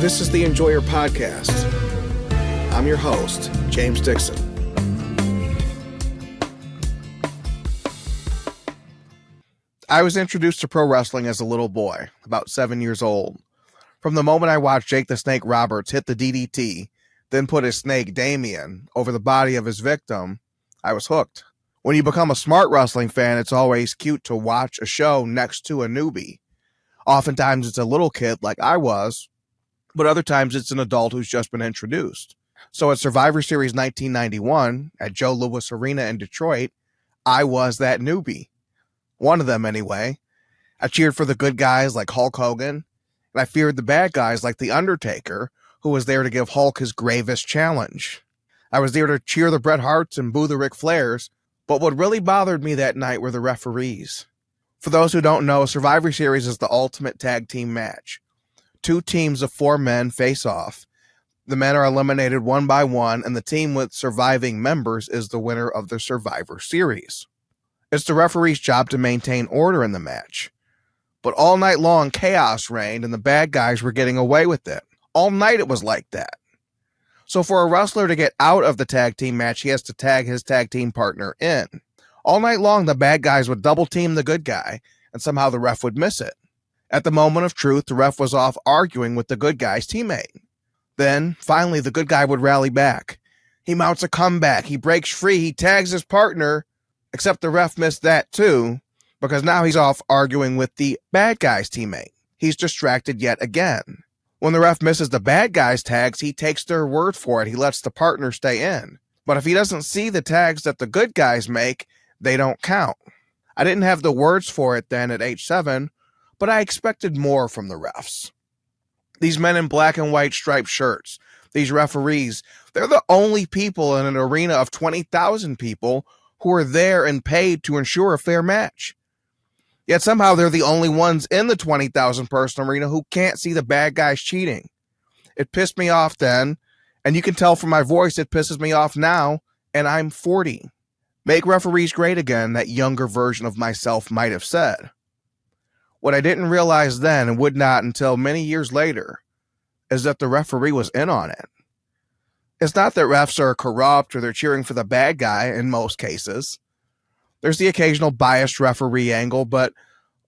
This is the Enjoyer Podcast. I'm your host, James Dixon. I was introduced to pro wrestling as a little boy, about 7 years old. From the moment I watched Jake the Snake Roberts hit the DDT, then put his snake, Damien, over the body of his victim, I was hooked. When you become a smart wrestling fan, it's always cute to watch a show next to a newbie. Oftentimes it's a little kid like I was, but other times it's an adult who's just been introduced. So at Survivor Series 1991 at Joe Louis Arena in Detroit, I was that newbie. One of them anyway. I cheered for the good guys like Hulk Hogan, and I feared the bad guys like The Undertaker, who was there to give Hulk his gravest challenge. I was there to cheer the Bret Harts and boo the Ric Flairs, but what really bothered me that night were the referees. For those who don't know, Survivor Series is the ultimate tag team match. 2 teams of 4 men face off. The men are eliminated one by one, and the team with surviving members is the winner of the Survivor Series. It's the referee's job to maintain order in the match. But all night long, chaos reigned, and the bad guys were getting away with it. All night it was like that. So for a wrestler to get out of the tag team match, he has to tag his tag team partner in. All night long, the bad guys would double team the good guy, and somehow the ref would miss it. At the moment of truth, the ref was off arguing with the good guy's teammate. Then, finally, the good guy would rally back. He mounts a comeback. He breaks free. He tags his partner, except the ref missed that too, because now he's off arguing with the bad guy's teammate. He's distracted yet again. When the ref misses the bad guy's tags, he takes their word for it. He lets the partner stay in. But if he doesn't see the tags that the good guys make, they don't count. I didn't have the words for it then at age 7, but I expected more from the refs. These men in black and white striped shirts, these referees, they're the only people in an arena of 20,000 people who are there and paid to ensure a fair match. Yet somehow they're the only ones in the 20,000 person arena who can't see the bad guys cheating. It pissed me off then, and you can tell from my voice it pisses me off now, and I'm 40. Make referees great again, that younger version of myself might have said. What I didn't realize then, and would not until many years later, is that the referee was in on it. It's not that refs are corrupt or they're cheering for the bad guy in most cases. There's the occasional biased referee angle, but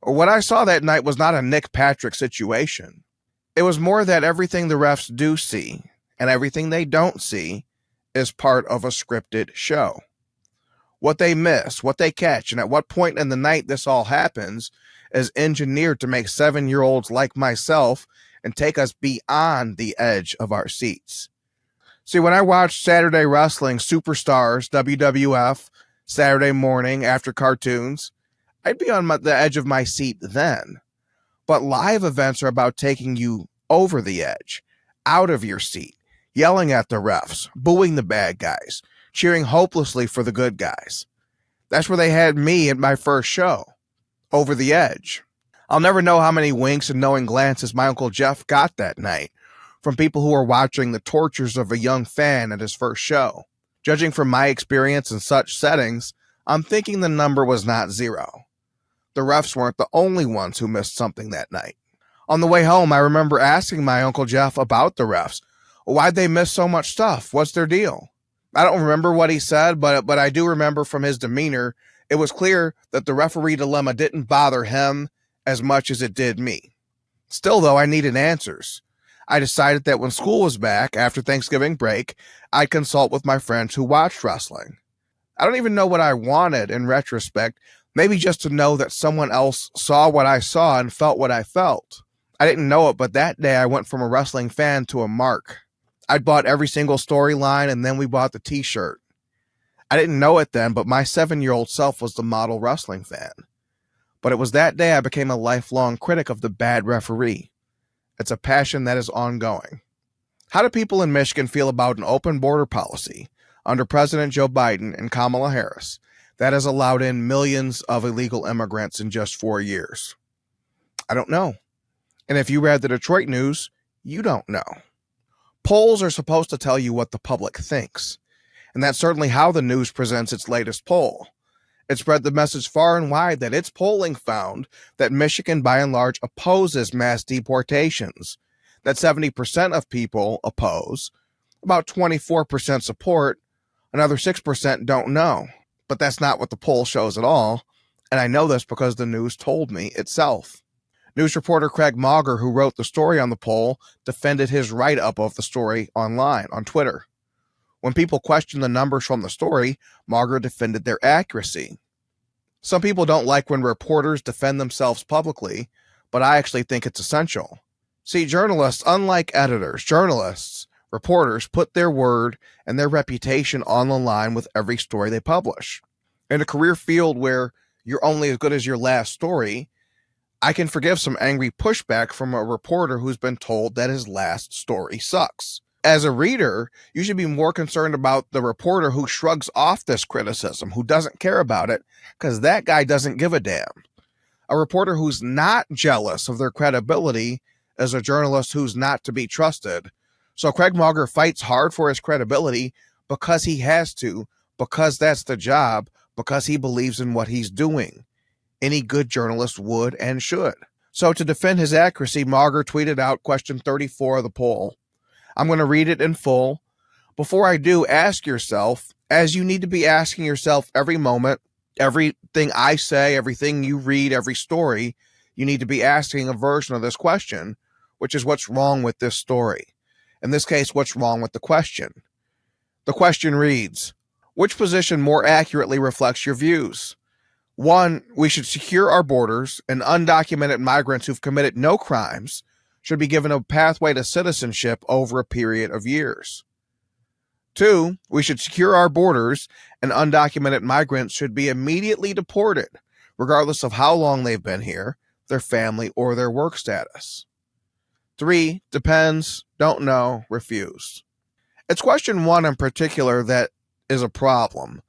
what I saw that night was not a Nick Patrick situation. It was more that everything the refs do see and everything they don't see is part of a scripted show. What they miss, what they catch, and at what point in the night this all happens is engineered to make 7-year-olds like myself and take us beyond the edge of our seats. See, when I watched Saturday Wrestling Superstars, WWF, Saturday morning after cartoons, I'd be on the edge of my seat then. But live events are about taking you over the edge, out of your seat, yelling at the refs, booing the bad guys, cheering hopelessly for the good guys. That's where they had me at my first show, over the edge. I'll never know how many winks and knowing glances my Uncle Jeff got that night from people who were watching the tortures of a young fan at his first show. Judging from my experience in such settings, I'm thinking the number was not 0. The refs weren't the only ones who missed something that night. On the way home, I remember asking my Uncle Jeff about the refs. Why'd they miss so much stuff? What's their deal? I don't remember what he said, but I do remember from his demeanor, it was clear that the referee dilemma didn't bother him as much as it did me. Still, though, I needed answers. I decided that when school was back after Thanksgiving break, I'd consult with my friends who watched wrestling. I don't even know what I wanted in retrospect, maybe just to know that someone else saw what I saw and felt what I felt. I didn't know it, but that day I went from a wrestling fan to a mark. I'd bought every single storyline, and then we bought the t-shirt. I didn't know it then, but my 7-year-old self was the model wrestling fan. But it was that day I became a lifelong critic of the bad referee. It's a passion that is ongoing. How do people in Michigan feel about an open border policy under President Joe Biden and Kamala Harris that has allowed in millions of illegal immigrants in just 4 years? I don't know. And if you read the Detroit news, you don't know. Polls are supposed to tell you what the public thinks, and that's certainly how the news presents its latest poll. It spread the message far and wide that its polling found that Michigan, by and large, opposes mass deportations, that 70% of people oppose, about 24% support, another 6% don't know. But that's not what the poll shows at all, and I know this because the news told me itself. News reporter Craig Mauger, who wrote the story on the poll, defended his write-up of the story online on Twitter. When people questioned the numbers from the story, Mauger defended their accuracy. Some people don't like when reporters defend themselves publicly, but I actually think it's essential. See, journalists, unlike editors, reporters put their word and their reputation on the line with every story they publish. In a career field where you're only as good as your last story, I can forgive some angry pushback from a reporter who's been told that his last story sucks. As a reader, you should be more concerned about the reporter who shrugs off this criticism, who doesn't care about it, because that guy doesn't give a damn. A reporter who's not jealous of their credibility is a journalist who's not to be trusted. So Craig Mauger fights hard for his credibility because he has to, because that's the job, because he believes in what he's doing. Any good journalist would and should. So to defend his accuracy, Mauger tweeted out question 34 of the poll. I'm going to read it in full. Before I do, ask yourself, as you need to be asking yourself every moment, everything I say, everything you read, every story, you need to be asking a version of this question, which is what's wrong with this story. In this case, what's wrong with the question? The question reads, which position more accurately reflects your views? 1, we should secure our borders, and undocumented migrants who've committed no crimes should be given a pathway to citizenship over a period of years. 2, we should secure our borders, and undocumented migrants should be immediately deported, regardless of how long they've been here, their family, or their work status. 3, depends, don't know, refuse. It's question 1 in particular that is a problem.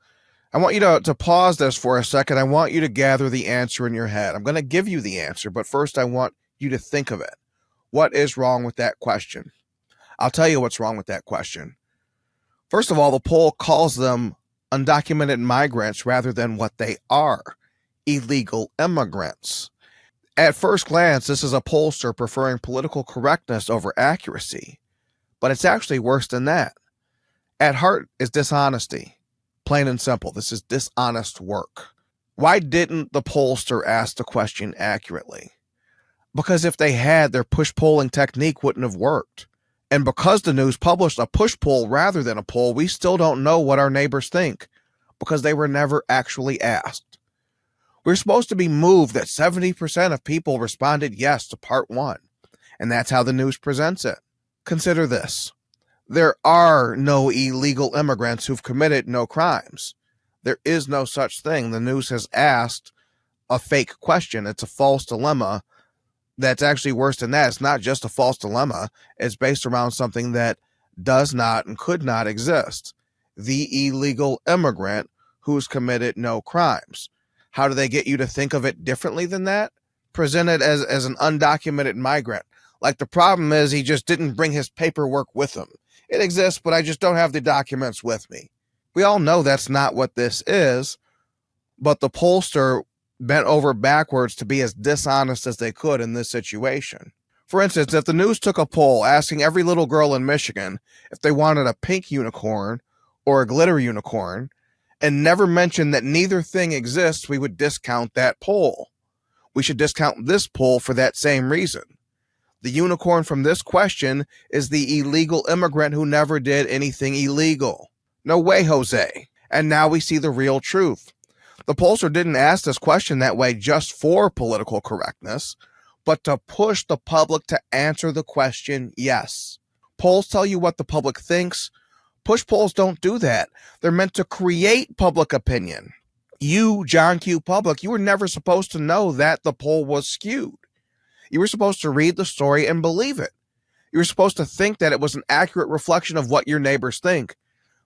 I want you to pause this for a second. I want you to gather the answer in your head. I'm going to give you the answer, but first I want you to think of it. What is wrong with that question? I'll tell you what's wrong with that question. First of all, the poll calls them undocumented migrants rather than what they are, illegal immigrants. At first glance, this is a pollster preferring political correctness over accuracy, but it's actually worse than that. At heart is dishonesty. Plain and simple, this is dishonest work. Why didn't the pollster ask the question accurately? Because if they had, their push polling technique wouldn't have worked. And because the news published a push poll rather than a poll, we still don't know what our neighbors think because they were never actually asked. We're supposed to be moved that 70% of people responded yes to part 1, and that's how the news presents it. Consider this. There are no illegal immigrants who've committed no crimes. There is no such thing. The news has asked a fake question. It's a false dilemma. That's actually worse than that. It's not just a false dilemma. It's based around something that does not and could not exist. The illegal immigrant who's committed no crimes. How do they get you to think of it differently than that? Presented as an undocumented migrant. Like the problem is he just didn't bring his paperwork with him. It exists, but I just don't have the documents with me. We all know that's not what this is, but the pollster bent over backwards to be as dishonest as they could in this situation. For instance, if the news took a poll asking every little girl in Michigan if they wanted a pink unicorn or a glitter unicorn and never mentioned that neither thing exists, we would discount that poll. We should discount this poll for that same reason. The unicorn from this question is the illegal immigrant who never did anything illegal. No way, Jose. And now we see the real truth. The pollster didn't ask this question that way just for political correctness, but to push the public to answer the question yes. Polls tell you what the public thinks. Push polls don't do that. They're meant to create public opinion. You, John Q. Public, you were never supposed to know that the poll was skewed. You were supposed to read the story and believe it. You were supposed to think that it was an accurate reflection of what your neighbors think.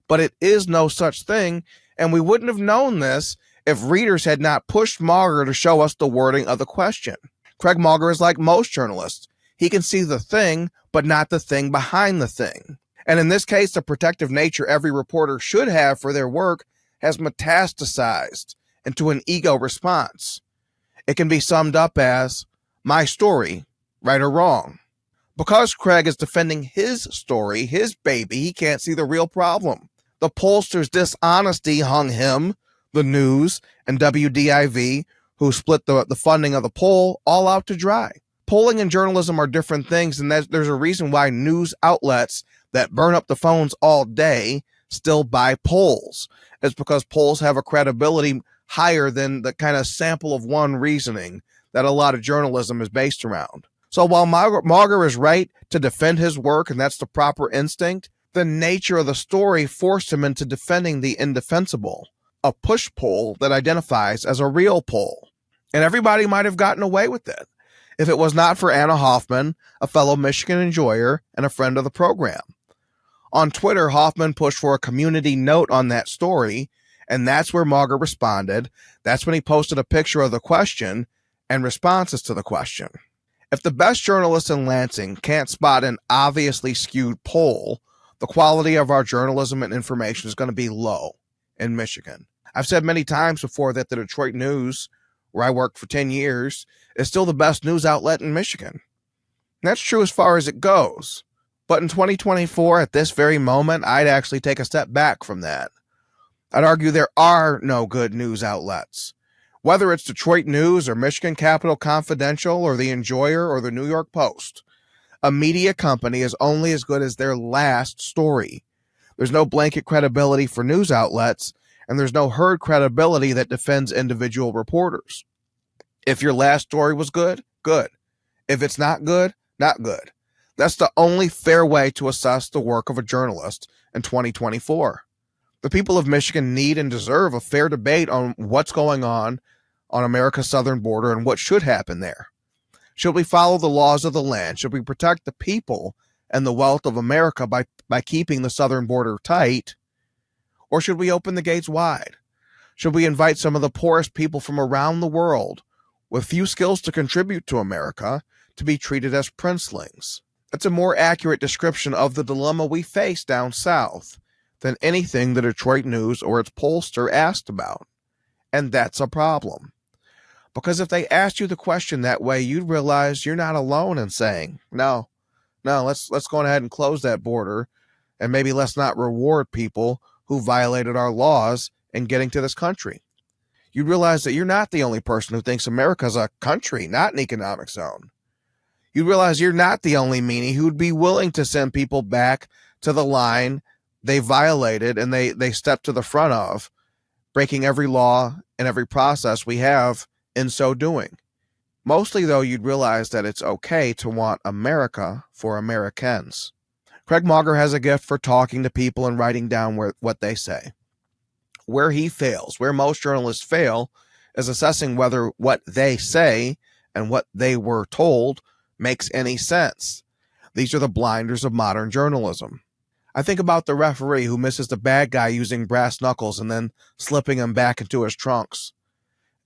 But it is no such thing, and we wouldn't have known this if readers had not pushed Mauger to show us the wording of the question. Craig Mauger is like most journalists. He can see the thing, but not the thing behind the thing. And in this case, the protective nature every reporter should have for their work has metastasized into an ego response. It can be summed up as, my story, right or wrong. Because Craig is defending his story, his baby, he can't see the real problem. The pollster's dishonesty hung him, the news, and WDIV, who split the funding of the poll, all out to dry. Polling and journalism are different things, and there's a reason why news outlets that burn up the phones all day still buy polls. It's because polls have a credibility higher than the kind of sample of one reasoning that a lot of journalism is based around. So while Mauger is right to defend his work, and that's the proper instinct, the nature of the story forced him into defending the indefensible, a push poll that identifies as a real poll. And everybody might have gotten away with it if it was not for Anna Hoffman, a fellow Michigan enjoyer and a friend of the program. On Twitter, Hoffman pushed for a community note on that story, and that's where Mauger responded. That's when he posted a picture of the question and responses to the question. If the best journalists in Lansing can't spot an obviously skewed poll, the quality of our journalism and information is going to be low in Michigan. I've said many times before that the Detroit News, where I worked for 10 years, is still the best news outlet in Michigan. And that's true as far as it goes. But in 2024, at this very moment, I'd actually take a step back from that. I'd argue there are no good news outlets. Whether it's Detroit News or Michigan Capital Confidential or The Enjoyer or the New York Post, a media company is only as good as their last story. There's no blanket credibility for news outlets, and there's no herd credibility that defends individual reporters. If your last story was good, good. If it's not good, not good. That's the only fair way to assess the work of a journalist in 2024. The people of Michigan need and deserve a fair debate on what's going on America's southern border and what should happen there. Should we follow the laws of the land? Should we protect the people and the wealth of America by keeping the southern border tight? Or should we open the gates wide? Should we invite some of the poorest people from around the world with few skills to contribute to America to be treated as princelings? It's a more accurate description of the dilemma we face down south than anything the Detroit News or its pollster asked about. And that's a problem. Because if they asked you the question that way, you'd realize you're not alone in saying, no, let's go ahead and close that border, and maybe let's not reward people who violated our laws in getting to this country. You realize that you're not the only person who thinks America's a country, not an economic zone. You realize you're not the only meanie who'd be willing to send people back to the line they violated and they stepped to the front of, breaking every law and every process we have in so doing. Mostly, though, you'd realize that it's okay to want America for Americans. Craig Mauger has a gift for talking to people and writing down what they say. Where he fails, where most journalists fail, is assessing whether what they say and what they were told makes any sense. These are the blinders of modern journalism. I think about the referee who misses the bad guy using brass knuckles and then slipping him back into his trunks.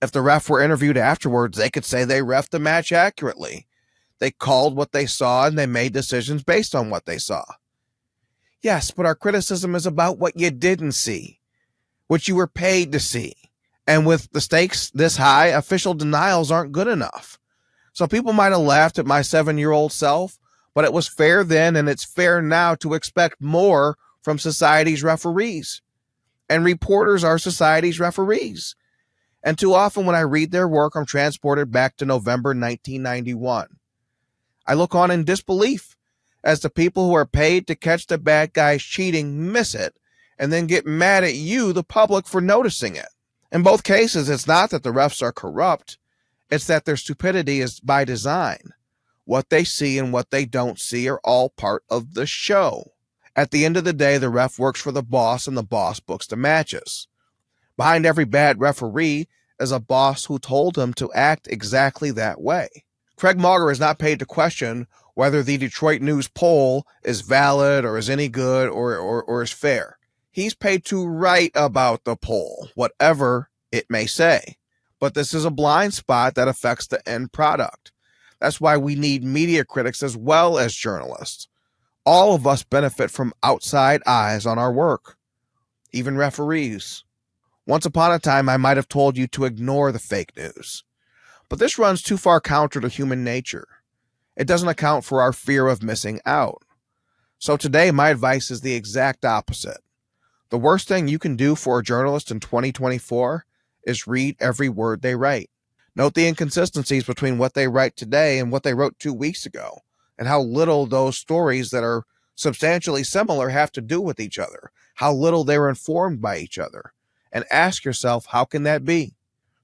If the ref were interviewed afterwards, they could say they reffed the match accurately. They called what they saw and they made decisions based on what they saw. Yes, but our criticism is about what you didn't see, what you were paid to see. And with the stakes this high, official denials aren't good enough. So people might have laughed at my 7-year-old self, but it was fair then and it's fair now to expect more from society's referees. And reporters are society's referees. And too often when I read their work, I'm transported back to November 1991. I look on in disbelief as the people who are paid to catch the bad guys cheating miss it and then get mad at you, the public, for noticing it. In both cases, it's not that the refs are corrupt. It's that their stupidity is by design. What they see and what they don't see are all part of the show. At the end of the day, the ref works for the boss and the boss books the matches. Behind every bad referee is a boss who told him to act exactly that way. Craig Mauger is not paid to question whether the Detroit News poll is valid or is any good or is fair. He's paid to write about the poll, whatever it may say. But this is a blind spot that affects the end product. That's why we need media critics as well as journalists. All of us benefit from outside eyes on our work, even referees. Once upon a time, I might have told you to ignore the fake news. But this runs too far counter to human nature. It doesn't account for our fear of missing out. So today, my advice is the exact opposite. The worst thing you can do for a journalist in 2024 is read every word they write. Note the inconsistencies between what they write today and what they wrote 2 weeks ago, and how little those stories that are substantially similar have to do with each other, how little they're informed by each other. And ask yourself, how can that be?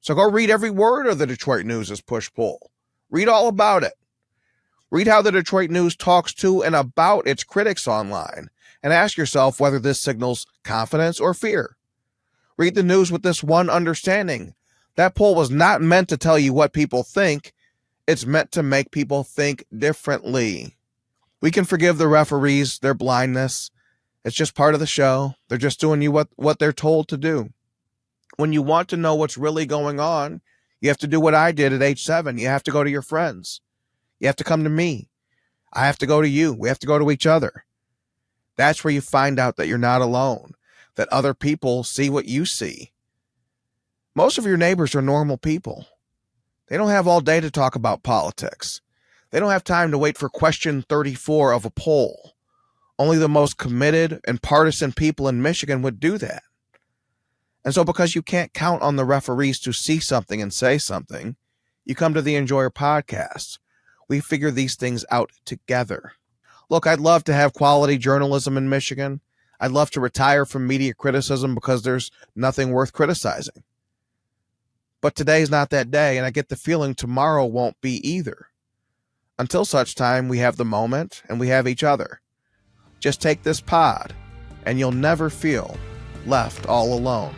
So go read every word of the Detroit News' push-pull. Read all about it. Read how the Detroit News talks to and about its critics online, and ask yourself whether this signals confidence or fear. Read the news with this one understanding. That poll was not meant to tell you what people think. It's meant to make people think differently. We can forgive the referees, their blindness. It's just part of the show. They're just doing you what they're told to do. When you want to know what's really going on, you have to do what I did at age 7. You have to go to your friends. You have to come to me. I have to go to you. We have to go to each other. That's where you find out that you're not alone, that other people see what you see. Most of your neighbors are normal people. They don't have all day to talk about politics. They don't have time to wait for question 34 of a poll. Only the most committed and partisan people in Michigan would do that. And so because you can't count on the referees to see something and say something, you come to the Enjoyer podcast. We figure these things out together. Look, I'd love to have quality journalism in Michigan. I'd love to retire from media criticism because there's nothing worth criticizing. But today's not that day, and I get the feeling tomorrow won't be either. Until such time, we have the moment and we have each other. Just take this pod, and you'll never feel left all alone.